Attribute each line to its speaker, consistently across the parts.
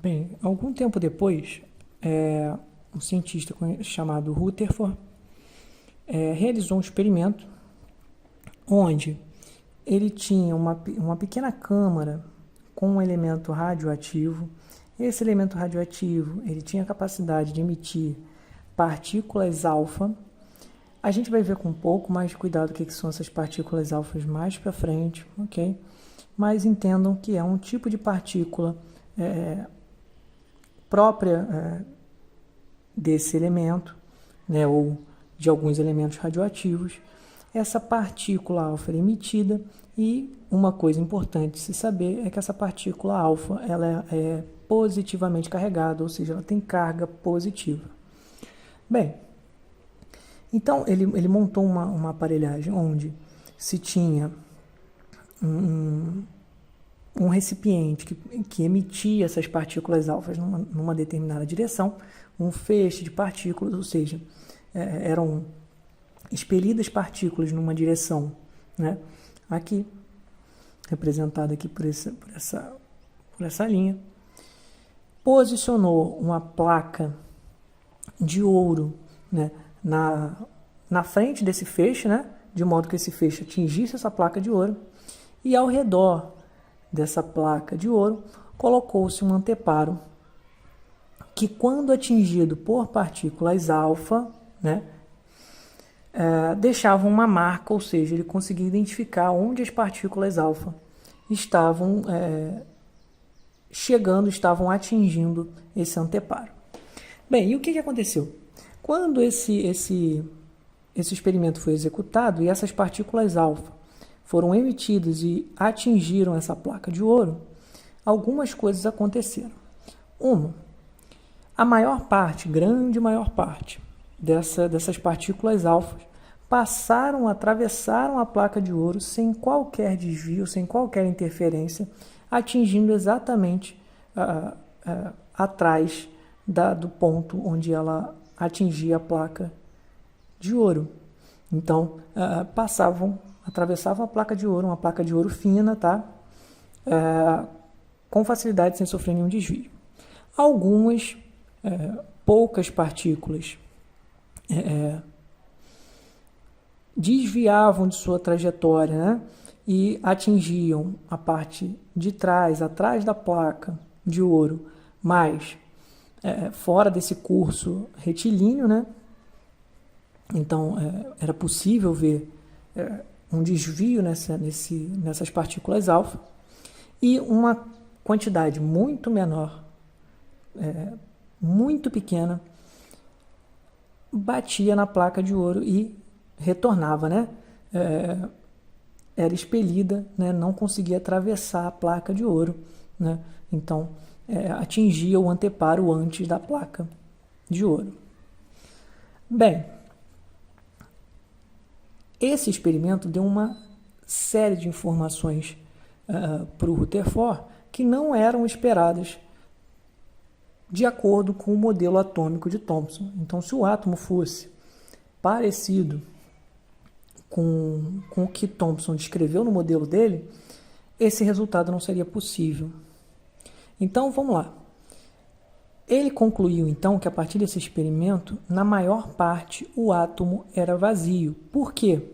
Speaker 1: Bem, algum tempo depois, um cientista chamado Rutherford realizou um experimento onde ele tinha uma pequena câmara com um elemento radioativo. Esse elemento radioativo ele tinha a capacidade de emitir partículas alfa. A gente vai ver com um pouco mais de cuidado o que são essas partículas alfas mais para frente, ok? Mas entendam que é um tipo de partícula própria desse elemento, né, ou de alguns elementos radioativos. Essa partícula alfa é emitida e uma coisa importante se saber é que essa partícula alfa ela é positivamente carregada, ou seja, ela tem carga positiva. Bem, então ele montou uma aparelhagem onde se tinha um recipiente que emitia essas partículas alfas numa determinada direção, um feixe de partículas, ou seja, eram expelidas partículas numa direção, né? Aqui, representada aqui por essa linha, posicionou uma placa de ouro, né, na frente desse feixe, né, de modo que esse feixe atingisse essa placa de ouro, e ao redor dessa placa de ouro colocou-se um anteparo que, quando atingido por partículas alfa, né, deixavam uma marca, ou seja, ele conseguia identificar onde as partículas alfa estavam estavam atingindo esse anteparo. Bem, e o que aconteceu? Quando esse experimento foi executado e essas partículas alfa foram emitidas e atingiram essa placa de ouro, algumas coisas aconteceram. A maior parte, grande maior parte, dessas partículas alfa atravessaram a placa de ouro sem qualquer desvio, sem qualquer interferência, atingindo exatamente atrás do ponto onde ela atingia a placa de ouro. Então, atravessavam a placa de ouro, uma placa de ouro fina, tá? Com facilidade, sem sofrer nenhum desvio. Algumas poucas partículas desviavam de sua trajetória, né, e atingiam a parte de trás, atrás da placa de ouro, mas fora desse curso retilíneo, né? Então era possível ver um desvio nessas partículas alfa, e uma quantidade muito menor, muito pequena, batia na placa de ouro e retornava, né? Era expelida, né? Não conseguia atravessar a placa de ouro, né? Então atingia o anteparo antes da placa de ouro. Bem, esse experimento deu uma série de informações para o Rutherford que não eram esperadas de acordo com o modelo atômico de Thomson. Então, se o átomo fosse parecido com o que Thomson descreveu no modelo dele, esse resultado não seria possível. Então, vamos lá. Ele concluiu, então, que a partir desse experimento, na maior parte, o átomo era vazio. Por quê?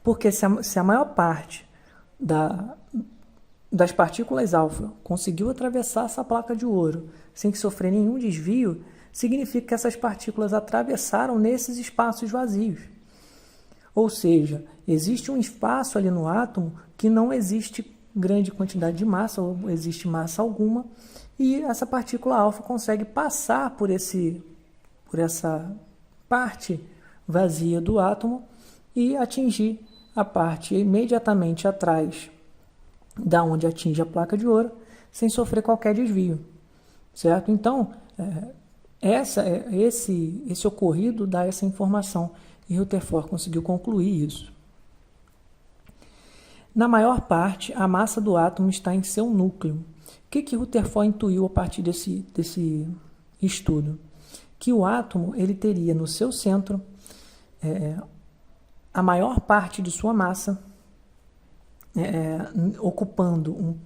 Speaker 1: Porque se a maior parte das partículas alfa conseguiu atravessar essa placa de ouro sem que sofrer nenhum desvio, significa que essas partículas atravessaram nesses espaços vazios. Ou seja, existe um espaço ali no átomo que não existe grande quantidade de massa, ou existe massa alguma, e essa partícula alfa consegue passar por essa parte vazia do átomo e atingir a parte imediatamente atrás da onde atinge a placa de ouro, sem sofrer qualquer desvio, certo? Então, esse ocorrido dá essa informação, e Rutherford conseguiu concluir isso. Na maior parte, a massa do átomo está em seu núcleo. O que Rutherford intuiu a partir desse estudo? Que o átomo ele teria no seu centro a maior parte de sua massa ocupando um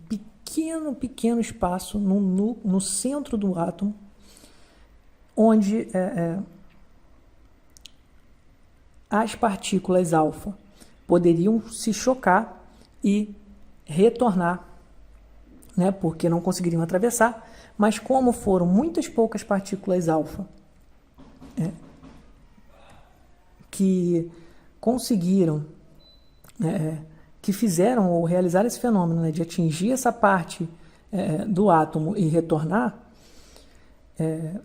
Speaker 1: pequeno espaço no centro do átomo, onde as partículas alfa poderiam se chocar e retornar, né, porque não conseguiriam atravessar, mas como foram muitas poucas partículas alfa que conseguiram, que fizeram ou realizaram esse fenômeno, né, de atingir essa parte do átomo e retornar,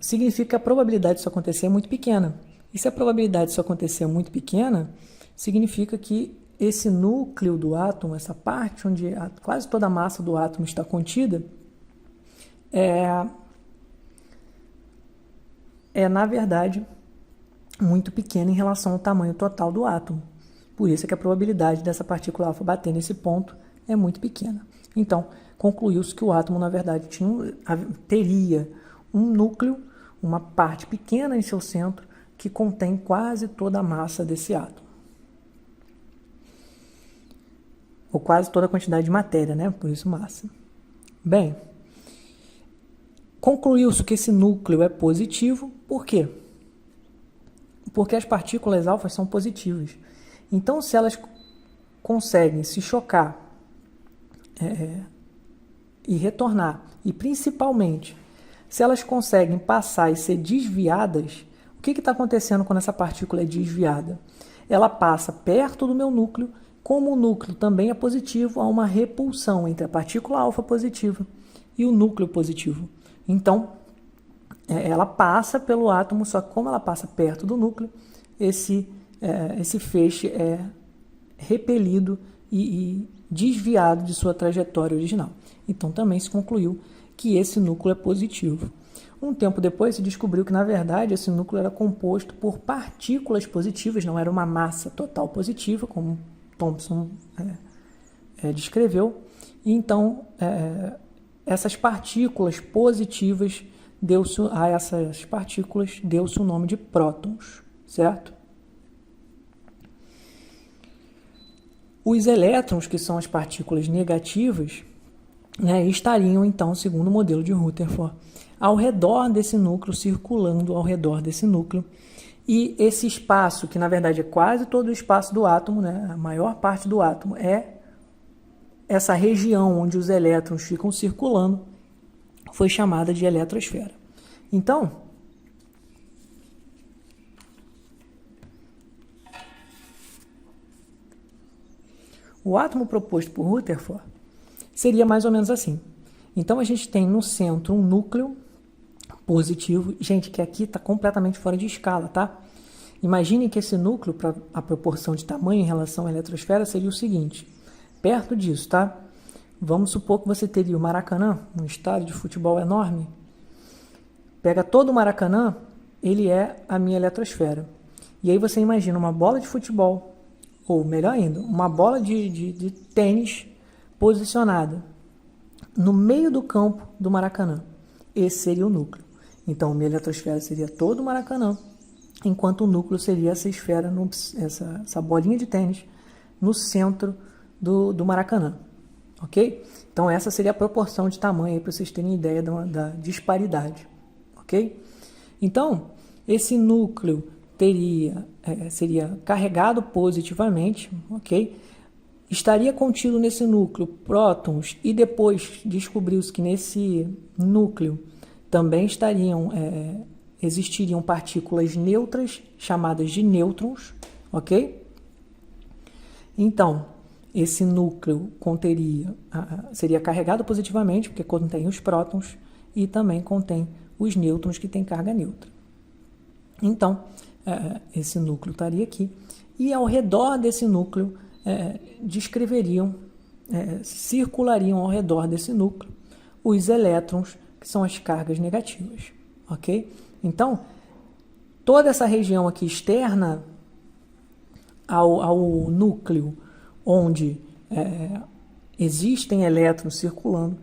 Speaker 1: significa que a probabilidade disso acontecer é muito pequena. E se a probabilidade disso acontecer é muito pequena, significa que esse núcleo do átomo, essa parte onde quase toda a massa do átomo está contida, na verdade, muito pequena em relação ao tamanho total do átomo. Por isso é que a probabilidade dessa partícula alfa bater nesse ponto é muito pequena. Então, concluiu-se que o átomo, na verdade, teria um núcleo, uma parte pequena em seu centro, que contém quase toda a massa desse átomo. Ou quase toda a quantidade de matéria, né? Por isso massa. Bem, concluiu-se que esse núcleo é positivo. Por quê? Porque as partículas alfa são positivas. Então, se elas conseguem se chocar e retornar, e principalmente, se elas conseguem passar e ser desviadas, o que está acontecendo quando essa partícula é desviada? Ela passa perto do meu núcleo. Como o núcleo também é positivo, há uma repulsão entre a partícula alfa positiva e o núcleo positivo. Então, ela passa pelo átomo, só que como ela passa perto do núcleo, esse feixe é repelido e desviado de sua trajetória original. Então, também se concluiu que esse núcleo é positivo. Um tempo depois, se descobriu que, na verdade, esse núcleo era composto por partículas positivas, não era uma massa total positiva, como Thomson descreveu. E então, essas partículas positivas, a essas partículas deu-se o nome de prótons, certo? Os elétrons, que são as partículas negativas, estariam, então, segundo o modelo de Rutherford, ao redor desse núcleo, circulando ao redor desse núcleo. E esse espaço, que na verdade é quase todo o espaço do átomo, né, a maior parte do átomo, é essa região onde os elétrons ficam circulando, foi chamada de eletrosfera. Então, o átomo proposto por Rutherford seria mais ou menos assim. Então, a gente tem no centro um núcleo positivo. Gente, que aqui está completamente fora de escala, tá? Imaginem que esse núcleo, para a proporção de tamanho em relação à eletrosfera, seria o seguinte. Perto disso, tá? Vamos supor que você teria o Maracanã, um estádio de futebol enorme. Pega todo o Maracanã, ele é a minha eletrosfera. E aí você imagina uma bola de futebol, ou melhor ainda, uma bola de tênis posicionada no meio do campo do Maracanã. Esse seria o núcleo. Então, a minha eletrosfera seria todo o Maracanã, enquanto o núcleo seria essa esfera, essa bolinha de tênis, no centro do Maracanã. Ok? Então, essa seria a proporção de tamanho, para vocês terem ideia da disparidade. Ok? Então, esse núcleo seria carregado positivamente, ok? Estaria contido nesse núcleo prótons, e depois descobriu-se que nesse núcleo também existiriam partículas neutras, chamadas de nêutrons, ok? Então, esse núcleo seria carregado positivamente, porque contém os prótons, e também contém os nêutrons, que têm carga neutra. Então, esse núcleo estaria aqui, e ao redor desse núcleo circulariam ao redor desse núcleo os elétrons, que são as cargas negativas, ok? Então, toda essa região aqui externa ao núcleo, onde existem elétrons circulando,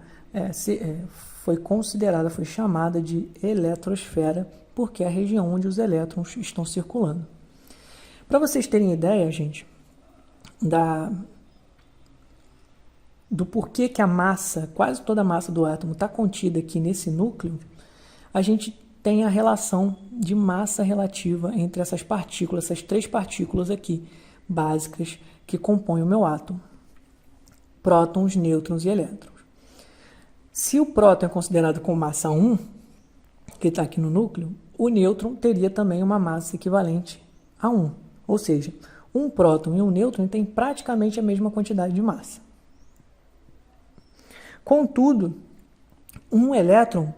Speaker 1: foi chamada de eletrosfera, porque é a região onde os elétrons estão circulando. Para vocês terem ideia, gente, do porquê que a massa, quase toda a massa do átomo está contida aqui nesse núcleo, a gente tem a relação de massa relativa entre essas partículas, essas três partículas aqui, básicas, que compõem o meu átomo. Prótons, nêutrons e elétrons. Se o próton é considerado como massa 1, que está aqui no núcleo, o nêutron teria também uma massa equivalente a 1. Ou seja, um próton e um nêutron têm praticamente a mesma quantidade de massa. Contudo, um elétron,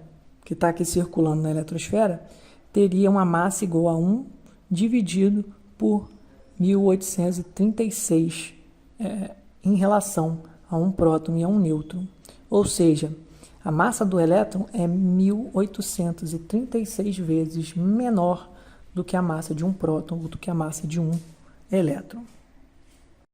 Speaker 1: que está aqui circulando na eletrosfera, teria uma massa igual a 1 dividido por 1836 em relação a um próton e a um nêutron. Ou seja, a massa do elétron é 1836 vezes menor do que a massa de um próton ou do que a massa de um elétron.